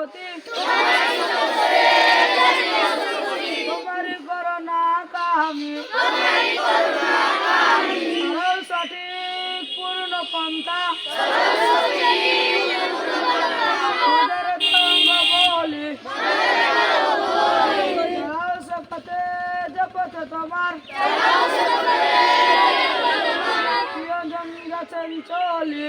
পতি তোমারই করোনা কামি সরল সঠিক পূর্ণ পন্থা ওদের তঙ্গ বলি সকতে জপতে তোমার প্রিয়জন গেছেন চলি